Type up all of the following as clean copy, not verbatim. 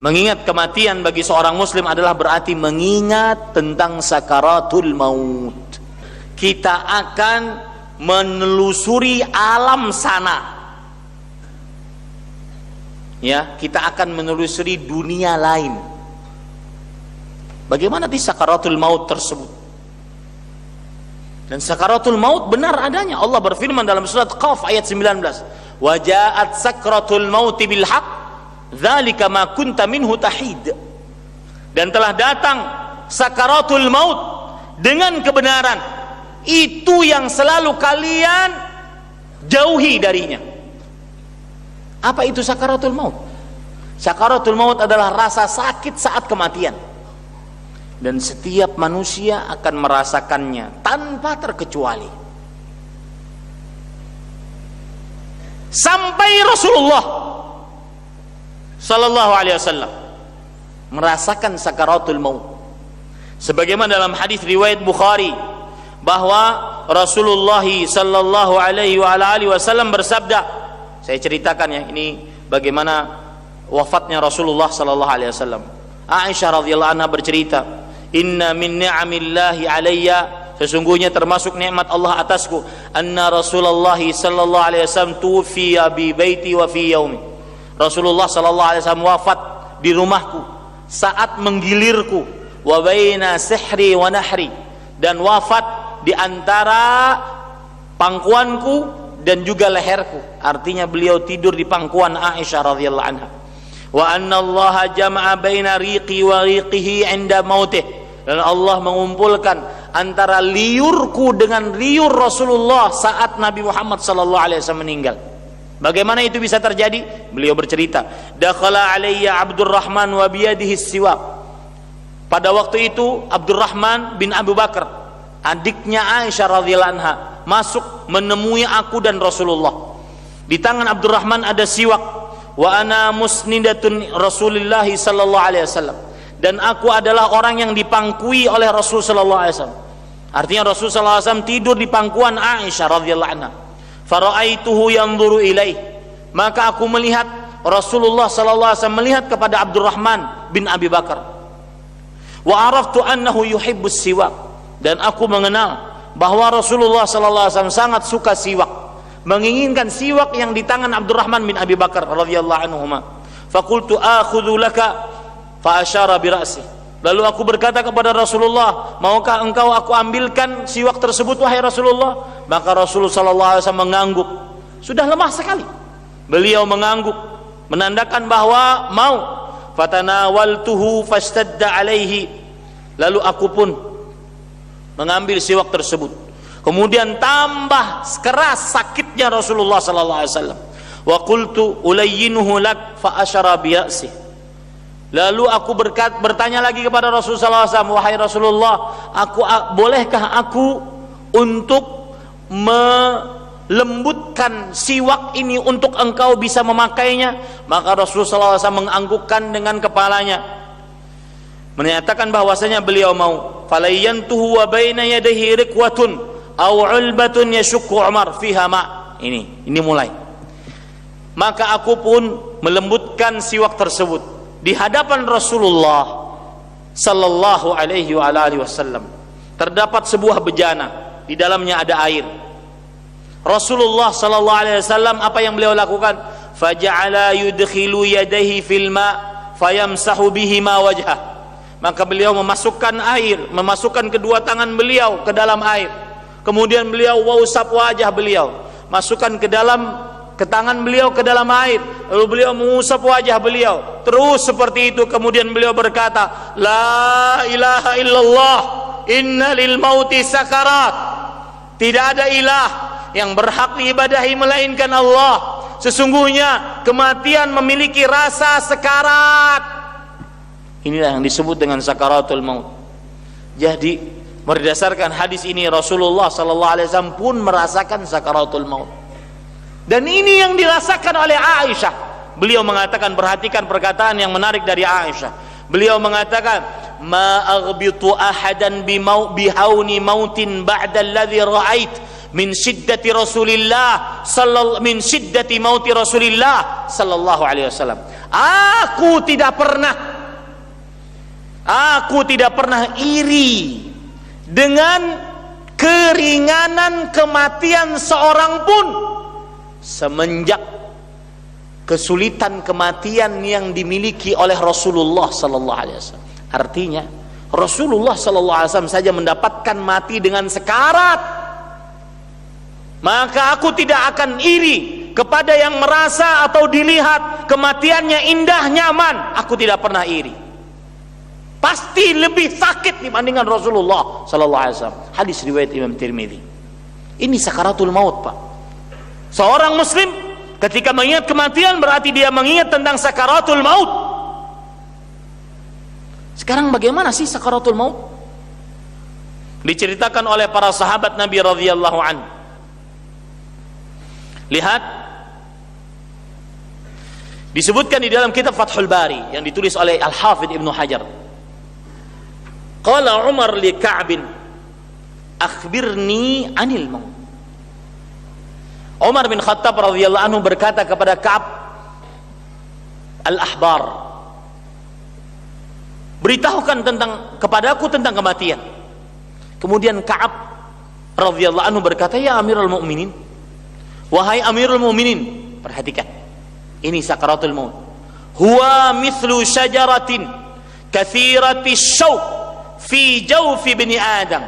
Mengingat kematian bagi seorang muslim adalah berarti mengingat tentang sakaratul maut. Kita akan menelusuri alam sana. Ya, kita akan menelusuri dunia lain. Bagaimana di sakaratul maut tersebut? Dan sakaratul maut benar adanya. Allah berfirman dalam surat Qaf ayat 19, "Wa ja'at sakratul mauti bil haqq, dzalika ma kunta minhu tahid." Dan telah datang sakaratul maut dengan kebenaran. Itu yang selalu kalian jauhi darinya. Apa itu sakaratul maut? Sakaratul maut adalah rasa sakit saat kematian. Dan setiap manusia akan merasakannya tanpa terkecuali. Sampai Rasulullah sallallahu alaihi wasallam merasakan sakaratul maut. Sebagaimana dalam hadis riwayat Bukhari bahwa Rasulullah sallallahu alaihi wasallam bersabda, saya ceritakan ya, ini bagaimana wafatnya Rasulullah sallallahu alaihi wasallam. Aisyah radhiyallahu anha bercerita, "Inna min ni'amillahi alayya," sesungguhnya termasuk nikmat Allah atasku, "anna Rasulullah sallallahu alaihi wasallam tufiya bi baiti wa fi yaumi." Rasulullah sallallahu alaihi wasallam wafat di rumahku saat menggilirku, wa baina sihri wa nahri, dan wafat di antara pangkuanku dan juga leherku. Artinya beliau tidur di pangkuan Aisyah radhiyallahu anha. Wa anna Allah jama'a baina riqi wa riqihi 'inda mautih, dan Allah mengumpulkan antara liurku dengan liur Rasulullah saat Nabi Muhammad sallallahu alaihi wasallam meninggal. Bagaimana itu bisa terjadi? Beliau bercerita, "Dakhala alayya Abdurrahman wa biyadihi siwak." Pada waktu itu Abdurrahman bin Abu Bakar, adiknya Aisyah radhiyallahu anha, masuk menemui aku dan Rasulullah. Di tangan Abdurrahman ada siwak. Wa ana musnidatun Rasulillah sallallahu alaihi wasallam, dan aku adalah orang yang dipangkui oleh Rasul sallallahu alaihi wasallam. Artinya Rasul sallallahu alaihi wasallam tidur di pangkuan Aisyah radhiyallahu anha. Faraaituhu yanzuru ilaih, maka aku melihat Rasulullah sallallahu alaihi wasallam melihat kepada Abdurrahman bin Abi Bakar. Wa araftu annahu yuhibbus siwak, dan aku mengenal bahwa Rasulullah sallallahu alaihi wasallam sangat suka siwak, menginginkan siwak yang di tangan Abdurrahman bin Abi Bakar radhiyallahu anhuma. Faqultu akhudhu laka, fa asyara bi ra'si. Lalu aku berkata kepada Rasulullah, "Maukah engkau aku ambilkan siwak tersebut wahai Rasulullah?" Maka Rasulullah sallallahu alaihi wasallam mengangguk. Sudah lemah sekali, beliau mengangguk menandakan bahwa mau. Fatanawaltuhu fastadda alaihi, lalu aku pun mengambil siwak tersebut. Kemudian tambah keras sakitnya Rasulullah sallallahu alaihi wasallam. Wa qultu ulayyinuhu lak, fa asyara bi ra'si. Lalu aku bertanya lagi kepada Rasulullah sallallahu alaihi wasallam, "Wahai Rasulullah, bolehkah aku untuk melembutkan siwak ini untuk engkau bisa memakainya?" Maka Rasulullah sallallahu alaihi wasallam menganggukkan dengan kepalanya, menyatakan bahwasanya beliau mau. Falayyantuhu wa baina yadayhi riqwatun aw ulbatun yashukku Umar fiha ma. Ini mulai. Maka aku pun melembutkan siwak tersebut di hadapan Rasulullah sallallahu alaihi wa alihi wasallam. Terdapat sebuah bejana, di dalamnya ada air. Rasulullah sallallahu alaihi wasallam apa yang beliau lakukan? Faja'ala yudkhilu yadayhi fil ma fayamsahu bihima wajhah. Maka beliau memasukkan air, memasukkan kedua tangan beliau ke dalam air. Kemudian beliau usap wajah beliau, masukkan ke tangan beliau ke dalam air. Lalu beliau mengusap wajah beliau. Terus seperti itu. Kemudian beliau berkata, "La ilaha illallah, inna lil mauti sakarat." Tidak ada ilah yang berhak diibadahi melainkan Allah. Sesungguhnya kematian memiliki rasa sekarat. Inilah yang disebut dengan sakaratul maut. Jadi berdasarkan hadis ini Rasulullah sallallahu alaihi wasallam pun merasakan sakaratul maut. Dan ini yang dirasakan oleh Aisyah. Beliau mengatakan, perhatikan perkataan yang menarik dari Aisyah. Beliau mengatakan, "Ma aghbitu ahadan bihauni mautin ba'da alladhi ra'ait min shiddati Rasulillah min shiddati mauti Rasulillah sallallahu alaihi wasallam." Aku tidak pernah iri dengan keringanan kematian seorang pun semenjak kesulitan kematian yang dimiliki oleh Rasulullah sallallahu alaihi wasallam. Artinya Rasulullah sallallahu alaihi wasallam saja mendapatkan mati dengan sekarat, maka aku tidak akan iri kepada yang merasa atau dilihat kematiannya indah, nyaman. Aku tidak pernah iri. Pasti lebih sakit dibandingkan Rasulullah sallallahu alaihi wasallam. Hadis riwayat Imam Tirmidzi. Ini sakaratul maut, Pak. Seorang muslim ketika mengingat kematian berarti dia mengingat tentang sakaratul maut. Sekarang bagaimana sih sakaratul maut? Diceritakan oleh para sahabat Nabi radhiyallahu anhu. Lihat, disebutkan di dalam kitab Fathul Bari yang ditulis oleh Al-Hafidh Ibnu Hajar. Qala Umar li Ka'bin, akhbirni anil maut. Umar bin Khattab radhiyallahu anhu berkata kepada Ka'ab al-Ahbar, beritahukan kepadaku tentang kematian. Kemudian Ka'ab radhiyallahu anhu berkata, ya Amirul Mukminin, wahai Amirul Mukminin, perhatikan, ini sakaratul maut. Huwa mithlu syajaratin kathirati syauq fi jawfi bani Adam.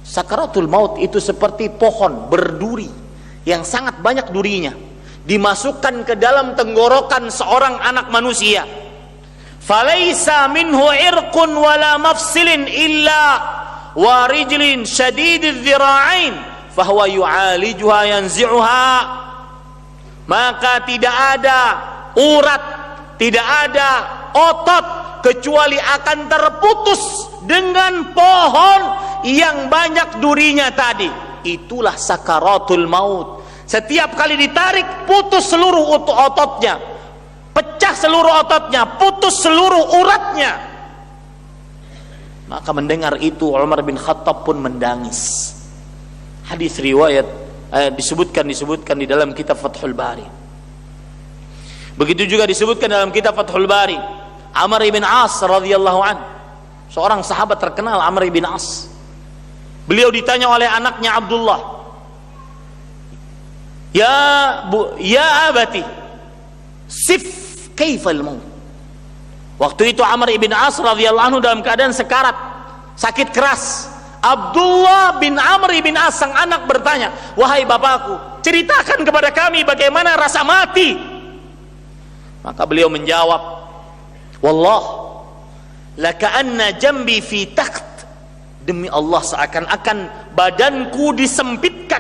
Sakaratul maut itu seperti pohon berduri yang sangat banyak durinya, dimasukkan ke dalam tenggorokan seorang anak manusia. Falaisa minhu irqun wala mafsilin illa wa rijlin shadididh dhira'ain fahuwa yu'alijuha yanzi'uha. Maka tidak ada urat, tidak ada otot kecuali akan terputus dengan pohon yang banyak durinya tadi. Itulah sakaratul maut. Setiap kali ditarik, putus seluruh ototnya, pecah seluruh ototnya, putus seluruh uratnya. Maka mendengar itu Umar bin Khattab pun mendangis. Hadis riwayat disebutkan di dalam kitab Fathul Bari. Begitu juga disebutkan dalam kitab Fathul Bari, Amr ibn As radhiyallahu an, seorang sahabat terkenal, Amr ibn As. Beliau ditanya oleh anaknya Abdullah, ya abati, sif kaifal maut. Waktu itu Amr ibn As radhiyallahu anhu dalam keadaan sekarat, sakit keras. Abdullah bin Amr ibn As sang anak bertanya, wahai bapakku, ceritakan kepada kami bagaimana rasa mati. Maka beliau menjawab, wallah laka'anna jambi fi taqt, demi Allah seakan-akan badanku disempitkan,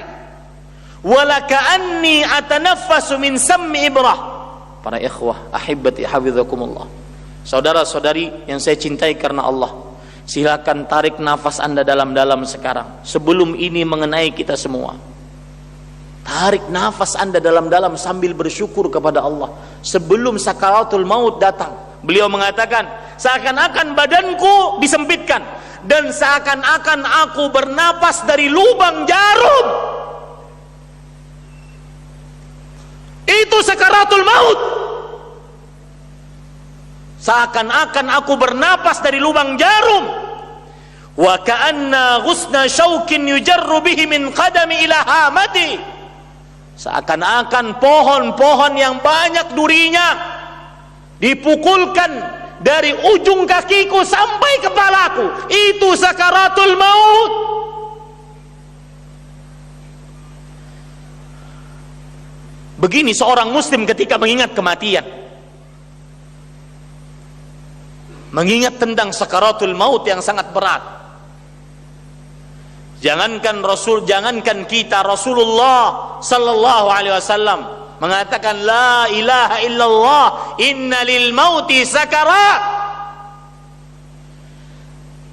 walaka'anni atanaffasu min sammi ibrah. Para ikhwah ahibbati hafizakumullah, saudara-saudari yang saya cintai karena Allah, silakan tarik nafas Anda dalam-dalam sekarang sebelum ini mengenai kita semua. Tarik nafas Anda dalam-dalam sambil bersyukur kepada Allah sebelum sakaratul maut datang. Beliau mengatakan, seakan-akan badanku disempitkan dan seakan-akan aku bernapas dari lubang jarum. Itu sakaratul maut. Seakan-akan aku bernapas dari lubang jarum. Wa ka'anna ghusna syaukin yujarru bihi min qadami ila hamati. Seakan-akan pohon-pohon yang banyak durinya dipukulkan dari ujung kakiku sampai kepalaku. Itu sakaratul maut. Begini seorang muslim ketika mengingat kematian, mengingat tentang sakaratul maut yang sangat berat. Jangankan kita, Rasulullah sallallahu alaihi wasallam mengatakan la ilaha illallah inna lil mauti sakarat.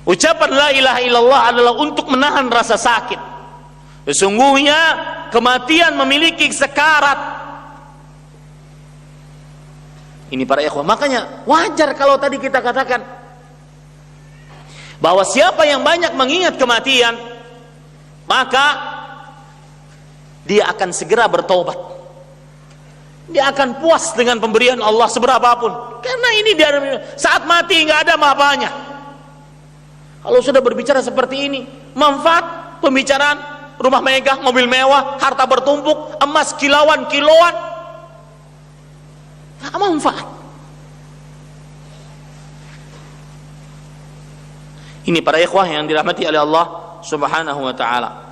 Ucapan la ilaha illallah adalah untuk menahan rasa sakit. Sesungguhnya kematian memiliki sekarat. Ini para ikhwah, makanya wajar kalau tadi kita katakan bahwa siapa yang banyak mengingat kematian, maka dia akan segera bertobat. Dia akan puas dengan pemberian Allah seberapapun. Karena ini dia saat mati nggak ada apa-apanya. Kalau sudah berbicara seperti ini, manfaat pembicaraan rumah megah, mobil mewah, harta bertumpuk, emas kilauan, kiloan, nggak manfaat. Ini para ikhwah yang dirahmati oleh Allah Subhanahu wa taala.